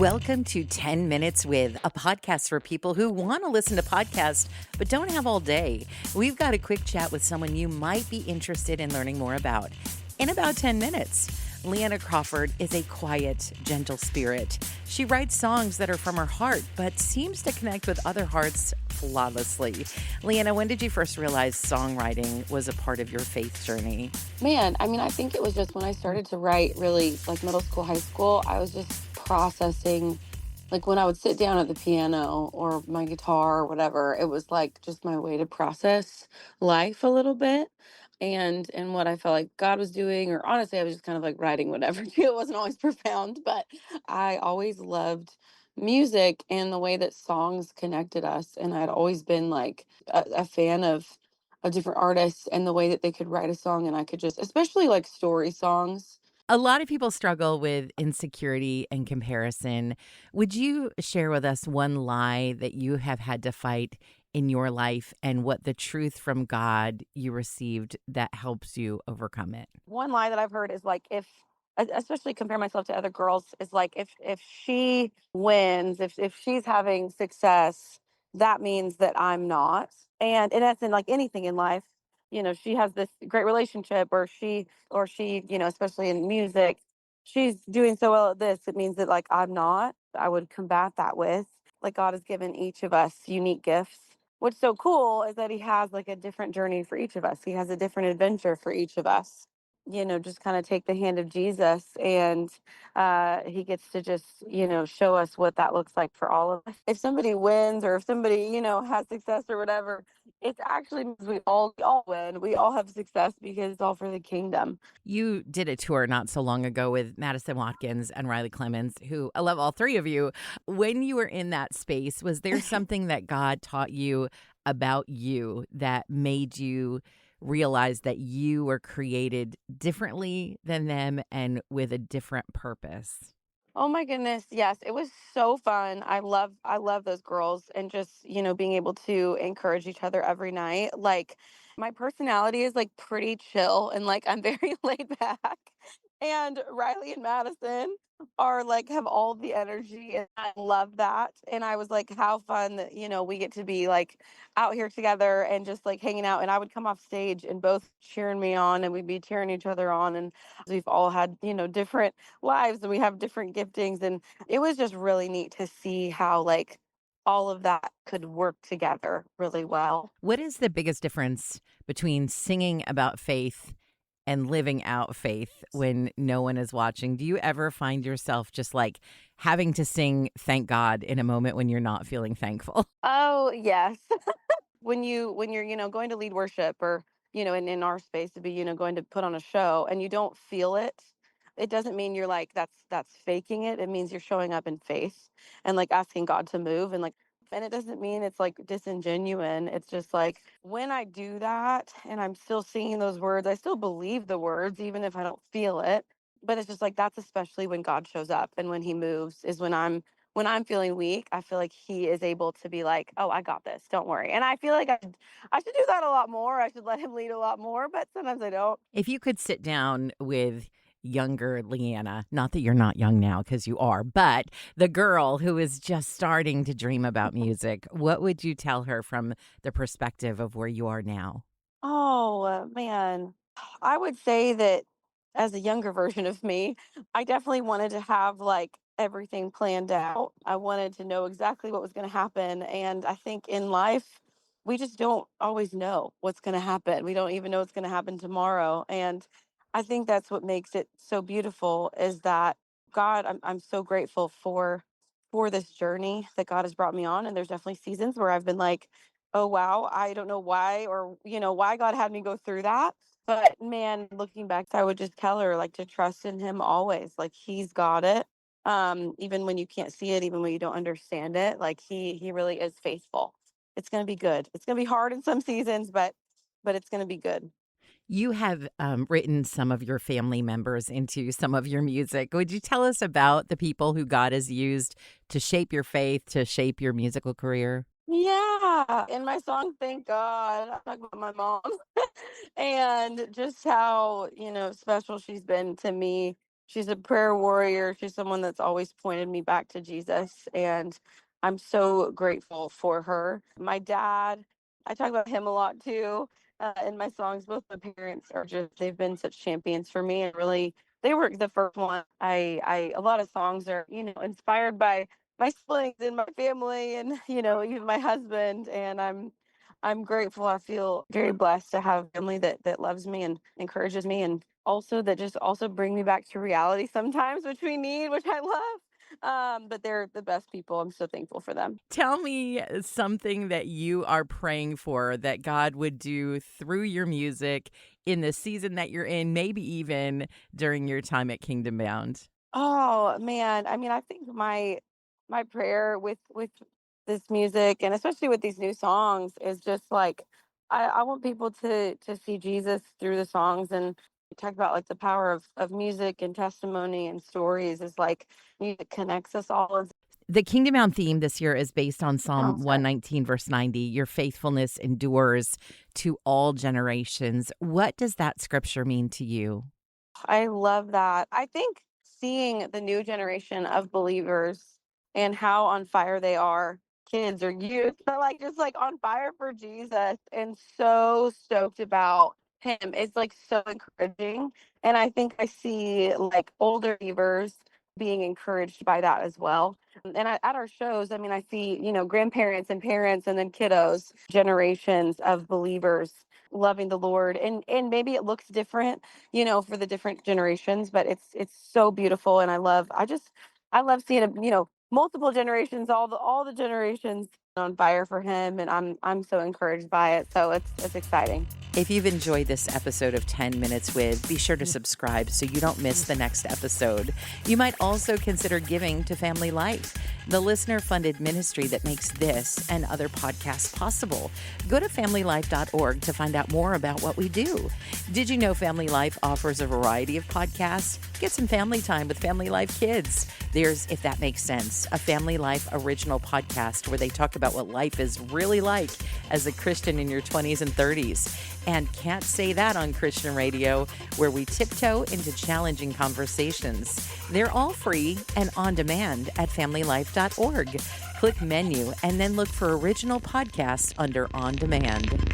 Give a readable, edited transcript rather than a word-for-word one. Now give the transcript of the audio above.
Welcome to 10 Minutes With, a podcast for people who want to listen to podcasts but don't have all day. We've got a quick chat with someone you might be interested in learning more about in about 10 minutes. Leanna Crawford is a quiet, gentle spirit. She writes songs that are from her heart but seems to connect with other hearts flawlessly. Leanna, when did you first realize songwriting was a part of your faith journey? I think it was just when I started to write really like middle school, high school, I was just processing. Like when I would sit down at the piano or my guitar or whatever, it was like just my way to process life a little bit and what I felt like God was doing, or honestly, I was just kind of like writing whatever too. It wasn't always profound, but I always loved music and the way that songs connected us. And I'd always been like a fan of different artists and the way that they could write a song, and I could just, especially like story songs. A lot of people struggle with insecurity and comparison. Would you share with us one lie that you have had to fight in your life and what the truth from God you received that helps you overcome it? One lie that I've heard is like, if especially compare myself to other girls, is like, if she wins, if she's having success, that means that I'm not. And that's in like anything in life. She has this great relationship, or she, especially in music, she's doing so well at this, it means that like I'm not. I would combat that with, like, God has given each of us unique gifts. What's so cool is that he has like a different journey for each of us. He has a different adventure for each of us. Just kind of take the hand of Jesus, and he gets to just, show us what that looks like for all of us. If somebody wins, or if somebody, has success or whatever, it's actually means we all win. We all have success because it's all for the kingdom. You did a tour not so long ago with Madison Watkins and Riley Clemens, who I love all three of you. When you were in that space, was there something that God taught you about you that made you realize that you were created differently than them and with a different purpose? Oh my goodness, yes, it was so fun. I love those girls, and just, being able to encourage each other every night. Like, my personality is like pretty chill, and like I'm very laid back. And Riley and Madison are like, have all the energy, and I love that. And I was like, how fun that, we get to be like out here together and just like hanging out. And I would come off stage and both cheering me on, and we'd be cheering each other on. And we've all had, different lives, and we have different giftings, and it was just really neat to see how like all of that could work together really well. What is the biggest difference between singing about faith and living out faith when no one is watching? Do you ever find yourself just like having to sing thank God in a moment when you're not feeling thankful? Oh yes. When you're, going to lead worship, or, in our space to be, going to put on a show, and you don't feel it, it doesn't mean you're like, that's faking it. It means you're showing up in faith and like asking God to move, and it doesn't mean it's like disingenuine. It's just like, when I do that and I'm still singing those words, I still believe the words even if I don't feel it. But it's just like, that's especially when God shows up, and when he moves is when I'm feeling weak. I feel like he is able to be like, "Oh, I got this. Don't worry." And I feel like I should do that a lot more. I should let him lead a lot more, but sometimes I don't. If you could sit down with younger Leanna, not that you're not young now because you are, but the girl who is just starting to dream about music, what would you tell her from the perspective of where you are now? Oh, man. I would say that as a younger version of me, I definitely wanted to have like everything planned out. I wanted to know exactly what was going to happen. And I think in life, we just don't always know what's going to happen. We don't even know what's going to happen tomorrow. And I think that's what makes it so beautiful, is that God, I'm so grateful for this journey that God has brought me on. And there's definitely seasons where I've been like, oh wow, I don't know why, or why God had me go through that. But man, looking back, I would just tell her like to trust in him always. Like, he's got it. Even when you can't see it, even when you don't understand it, like he really is faithful. It's gonna be good. It's gonna be hard in some seasons, but it's gonna be good. You have written some of your family members into some of your music. Would you tell us about the people who God has used to shape your faith, to shape your musical career? Yeah. In my song, Thank God, I talk about my mom and just how, special she's been to me. She's a prayer warrior. She's someone that's always pointed me back to Jesus. And I'm so grateful for her. My dad, I talk about him a lot too in my songs. Both my parents are just, they've been such champions for me, and really, they were the first one. A lot of songs are, inspired by my siblings and my family and, even my husband. And I'm grateful. I feel very blessed to have family that loves me and encourages me, and also that just also bring me back to reality sometimes, which we need, which I love. But they're the best people. I'm so thankful for them. Tell me something that you are praying for that God would do through your music in the season that you're in, maybe even during your time at Kingdom Bound. Oh man, I mean, I think my prayer with this music, and especially with these new songs, is just like I want people to see Jesus through the songs. And you talk about like the power of music and testimony and stories, is like music connects us all. And The Kingdom Bound theme this year is based on Psalm sounds good. 119, verse 90. Your faithfulness endures to all generations. What does that scripture mean to you? I love that. I think seeing the new generation of believers and how on fire they are, kids or youth, but like just like on fire for Jesus and so stoked about him. It's like so encouraging. And I think I see like older believers being encouraged by that as well. And at our shows, I mean, I see, grandparents and parents and then kiddos, generations of believers loving the Lord. And maybe it looks different, for the different generations, but it's so beautiful. And I love seeing, multiple generations, all the generations on fire for him. And I'm so encouraged by it. So it's exciting. If you've enjoyed this episode of 10 Minutes With, be sure to subscribe so you don't miss the next episode. You might also consider giving to Family Life, the listener-funded ministry that makes this and other podcasts possible. Go to familylife.org to find out more about what we do. Did you know Family Life offers a variety of podcasts? Get some family time with Family Life Kids. There's If That Makes Sense, a Family Life original podcast where they talk about what life is really like as a Christian in your 20s and 30s. And Can't Say That on Christian radio, where we tiptoe into challenging conversations. They're all free and on demand at familylife.org. Click menu and then look for original podcasts under On Demand.